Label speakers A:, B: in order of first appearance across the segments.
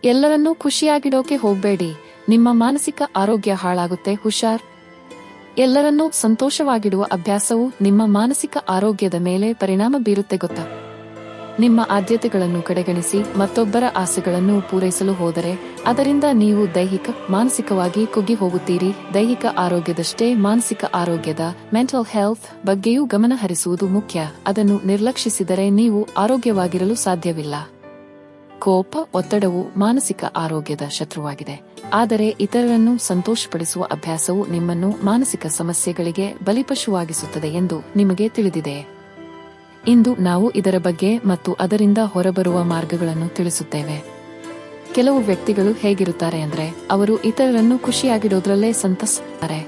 A: ಎಲ್ಲರನ್ನೂ ಖುಷಿಯಾಗಿಡೋಕೆ ಹೋಗ್ಬೇಡಿ, ನಿಮ್ಮ ಮಾನಸಿಕ ಆರೋಗ್ಯ ಹಾಳಾಗುತ್ತೆ, ಹುಷಾರ್. ಎಲ್ಲರನ್ನೂ ಸಂತೋಷವಾಗಿಡುವ ಅಭ್ಯಾಸವು ನಿಮ್ಮ ಮಾನಸಿಕ ಆರೋಗ್ಯದ ಮೇಲೆ ಪರಿಣಾಮ ಬೀರುತ್ತೆ ಗೊತ್ತಾ? ನಿಮ್ಮ ಆದ್ಯತೆಗಳನ್ನು ಕಡೆಗಣಿಸಿ ಮತ್ತೊಬ್ಬರ ಆಸೆಗಳನ್ನು ಪೂರೈಸಲು ಹೋದರೆ ಅದರಿಂದ ನೀವು ಮಾನಸಿಕವಾಗಿ ಕುಗ್ಗಿ ಹೋಗುತ್ತೀರಿ. ದೈಹಿಕ ಆರೋಗ್ಯದಷ್ಟೇ ಮಾನಸಿಕ ಆರೋಗ್ಯದ ಮೆಂಟಲ್ ಹೆಲ್ತ್ ಬಗ್ಗೆಯೂ ಗಮನ ಹರಿಸುವುದು ಮುಖ್ಯ. ಅದನ್ನು ನಿರ್ಲಕ್ಷಿಸಿದರೆ ನೀವು ಆರೋಗ್ಯವಾಗಿರಲು ಸಾಧ್ಯವಿಲ್ಲ. ಕೋಪ, ಒತ್ತಡವು ಮಾನಸಿಕ ಆರೋಗ್ಯದ ಶತ್ರುವಾಗಿದೆ. ಆದರೆ ಇತರರನ್ನು ಸಂತೋಷಪಡಿಸುವ ಅಭ್ಯಾಸವು ನಿಮ್ಮನ್ನು ಮಾನಸಿಕ ಸಮಸ್ಯೆಗಳಿಗೆ ಬಲಿಪಶುವಾಗಿಸುತ್ತದೆ ಎಂದು ನಿಮಗೆ ತಿಳಿದಿದೆ. ಇಂದು ನಾವು ಇದರ ಬಗ್ಗೆ ಮತ್ತು ಅದರಿಂದ ಹೊರಬರುವ ಮಾರ್ಗಗಳನ್ನು ತಿಳಿಸುತ್ತೇವೆ. ಕೆಲವು ವ್ಯಕ್ತಿಗಳು ಹೇಗಿರುತ್ತಾರೆ ಅಂದ್ರೆ, ಅವರು ಇತರರನ್ನು ಖುಷಿಯಾಗಿಡೋದ್ರಲ್ಲೇ ಸಂತಸಿಸುತ್ತಾರೆ.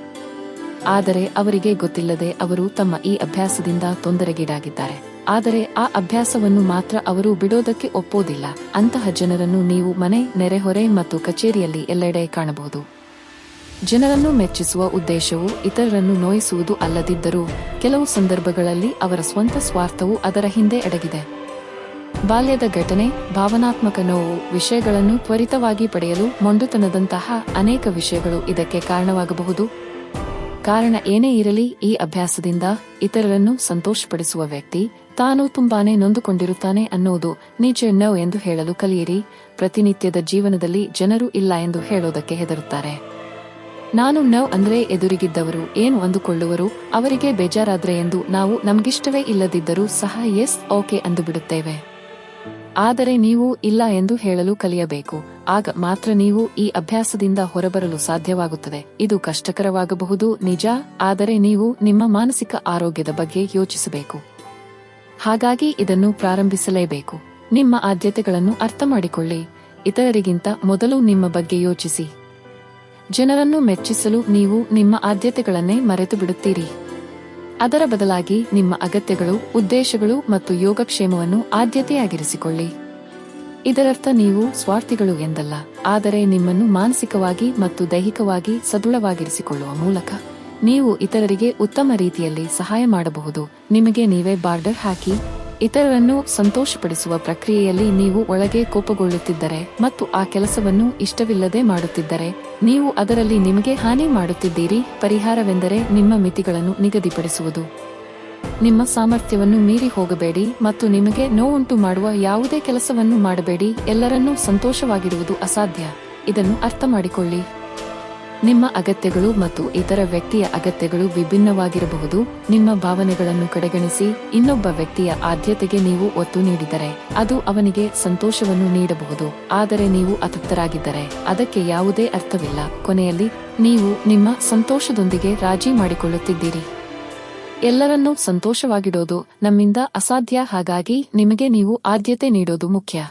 A: ಆದರೆ ಅವರಿಗೆ ಗೊತ್ತಿಲ್ಲದೆ ಅವರು ತಮ್ಮ ಈ ಅಭ್ಯಾಸದಿಂದ ತೊಂದರೆಗೀಡಾಗಿದ್ದಾರೆ. ಆದರೆ ಆ ಅಭ್ಯಾಸವನ್ನು ಮಾತ್ರ ಅವರು ಬಿಡೋದಕ್ಕೆ ಒಪ್ಪೋದಿಲ್ಲ. ಅಂತಹ ಜನರನ್ನು ನೀವು ಮನೆ, ನೆರೆಹೊರೆ ಮತ್ತು ಕಚೇರಿಯಲ್ಲಿ ಎಲ್ಲೆಡೆ ಕಾಣಬಹುದು. ಜನರನ್ನು ಮೆಚ್ಚಿಸುವ ಉದ್ದೇಶವು ಇತರರನ್ನು ನೋಯಿಸುವುದು ಅಲ್ಲದಿದ್ದರೂ ಕೆಲವು ಸಂದರ್ಭಗಳಲ್ಲಿ ಅವರ ಸ್ವಂತ ಸ್ವಾರ್ಥವು ಅದರ ಹಿಂದೆ ಅಡಗಿದೆ. ಬಾಲ್ಯದ ಘಟನೆ, ಭಾವನಾತ್ಮಕ ನೋವು, ವಿಷಯಗಳನ್ನು ತ್ವರಿತವಾಗಿ ಪಡೆಯಲು ಮೊಂಡುತನದಂತಹ ಅನೇಕ ವಿಷಯಗಳು ಇದಕ್ಕೆ ಕಾರಣವಾಗಬಹುದು. ಕಾರಣ ಏನೇ ಇರಲಿ, ಈ ಅಭ್ಯಾಸದಿಂದ ಇತರರನ್ನು ಸಂತೋಷಪಡಿಸುವ ವ್ಯಕ್ತಿ ತಾನು ತುಂಬಾನೇ ನೊಂದುಕೊಂಡಿರುತ್ತಾನೆ ಅನ್ನೋದು ನಿಜ. ನೋ ಎಂದು ಹೇಳಲು ಕಲಿಯಿರಿ. ಪ್ರತಿನಿತ್ಯದ ಜೀವನದಲ್ಲಿ ಜನರು ಇಲ್ಲ ಎಂದು ಹೇಳೋದಕ್ಕೆ ಹೆದರುತ್ತಾರೆ. ನಾನು ನೋ ಅಂದ್ರೆ ಎದುರಿಗಿದ್ದವರು ಏನು ಅಂದುಕೊಳ್ಳುವರು, ಅವರಿಗೆ ಬೇಜಾರಾದ್ರೆ ಎಂದು ನಾವು ನಮಗಿಷ್ಟವೇ ಇಲ್ಲದಿದ್ದರೂ ಸಹ ಎಸ್ ಓಕೆ ಅಂದು ಬಿಡುತ್ತೇವೆ. ಆದರೆ ನೀವು ಇಲ್ಲ ಎಂದು ಹೇಳಲು ಕಲಿಯಬೇಕು. ಆಗ ಮಾತ್ರ ನೀವು ಈ ಅಭ್ಯಾಸದಿಂದ ಹೊರಬರಲು ಸಾಧ್ಯವಾಗುತ್ತದೆ. ಇದು ಕಷ್ಟಕರವಾಗಬಹುದು ನಿಜ, ಆದರೆ ನೀವು ನಿಮ್ಮ ಮಾನಸಿಕ ಆರೋಗ್ಯದ ಬಗ್ಗೆ ಯೋಚಿಸಬೇಕು. ಹಾಗಾಗಿ ಇದನ್ನು ಪ್ರಾರಂಭಿಸಲೇಬೇಕು. ನಿಮ್ಮ ಆದ್ಯತೆಗಳನ್ನು ಅರ್ಥ ಮಾಡಿಕೊಳ್ಳಿ. ಇತರರಿಗಿಂತ ಮೊದಲು ನಿಮ್ಮ ಬಗ್ಗೆ ಯೋಚಿಸಿ. ಜನರನ್ನು ಮೆಚ್ಚಿಸಲು ನೀವು ನಿಮ್ಮ ಆದ್ಯತೆಗಳನ್ನೇ ಮರೆತು ಬಿಡುತ್ತೀರಿ. ಅದರ ಬದಲಾಗಿ ನಿಮ್ಮ ಅಗತ್ಯಗಳು, ಉದ್ದೇಶಗಳು ಮತ್ತು ಯೋಗಕ್ಷೇಮವನ್ನು ಆದ್ಯತೆಯಾಗಿರಿಸಿಕೊಳ್ಳಿ. ಇದರರ್ಥ ನೀವು ಸ್ವಾರ್ಥಿಗಳು ಎಂದಲ್ಲ, ಆದರೆ ನಿಮ್ಮನ್ನು ಮಾನಸಿಕವಾಗಿ ಮತ್ತು ದೈಹಿಕವಾಗಿ ಸದೃಢವಾಗಿರಿಸಿಕೊಳ್ಳುವ ಮೂಲಕ ನೀವು ಇತರರಿಗೆ ಉತ್ತಮ ರೀತಿಯಲ್ಲಿ ಸಹಾಯ ಮಾಡಬಹುದು. ನಿಮಗೆ ನೀವೇ ಬಾರ್ಡರ್ ಹಾಕಿ. ಇತರರನ್ನು ಸಂತೋಷಪಡಿಸುವ ಪ್ರಕ್ರಿಯೆಯಲ್ಲಿ ನೀವು ಒಳಗೆ ಕೋಪಗೊಳ್ಳುತ್ತಿದ್ದರೆ ಮತ್ತು ಆ ಕೆಲಸವನ್ನು ಇಷ್ಟವಿಲ್ಲದೆ ಮಾಡುತ್ತಿದ್ದರೆ ನೀವು ಅದರಲ್ಲಿ ನಿಮಗೆ ಹಾನಿ ಮಾಡುತ್ತಿದ್ದೀರಿ. ಪರಿಹಾರವೆಂದರೆ ನಿಮ್ಮ ಮಿತಿಗಳನ್ನು ನಿಗದಿಪಡಿಸುವುದು. ನಿಮ್ಮ ಸಾಮರ್ಥ್ಯವನ್ನು ಮೀರಿ ಹೋಗಬೇಡಿ ಮತ್ತು ನಿಮಗೆ ನೋವುಂಟು ಮಾಡುವ ಯಾವುದೇ ಕೆಲಸವನ್ನು ಮಾಡಬೇಡಿ. ಎಲ್ಲರನ್ನೂ ಸಂತೋಷವಾಗಿಡುವುದು ಅಸಾಧ್ಯ. ಇದನ್ನು ಅರ್ಥ ಮಾಡಿಕೊಳ್ಳಿ. ನಿಮ್ಮ ಅಗತ್ಯಗಳು ಮತ್ತು ಇತರ ವ್ಯಕ್ತಿಯ ಅಗತ್ಯಗಳು ವಿಭಿನ್ನವಾಗಿರಬಹುದು. ನಿಮ್ಮ ಭಾವನೆಗಳನ್ನು ಕಡೆಗಣಿಸಿ ಇನ್ನೊಬ್ಬ ವ್ಯಕ್ತಿಯ ಆದ್ಯತೆಗೆ ನೀವು ಒತ್ತು ನೀಡಿದರೆ ಅದು ಅವನಿಗೆ ಸಂತೋಷವನ್ನು ನೀಡಬಹುದು. ಆದರೆ ನೀವು ಅತೃಪ್ತರಾಗಿದ್ದರೆ ಅದಕ್ಕೆ ಯಾವುದೇ ಅರ್ಥವಿಲ್ಲ. ಕೊನೆಯಲ್ಲಿ ನೀವು ನಿಮ್ಮ ಸಂತೋಷದೊಂದಿಗೆ ರಾಜಿ ಮಾಡಿಕೊಳ್ಳುತ್ತಿದ್ದೀರಿ. ಎಲ್ಲರನ್ನೂ ಸಂತೋಷವಾಗಿಡೋದು ನಮ್ಮಿಂದ ಅಸಾಧ್ಯ. ಹಾಗಾಗಿ ನಿಮಗೆ ನೀವು ಆದ್ಯತೆ ನೀಡೋದು ಮುಖ್ಯ.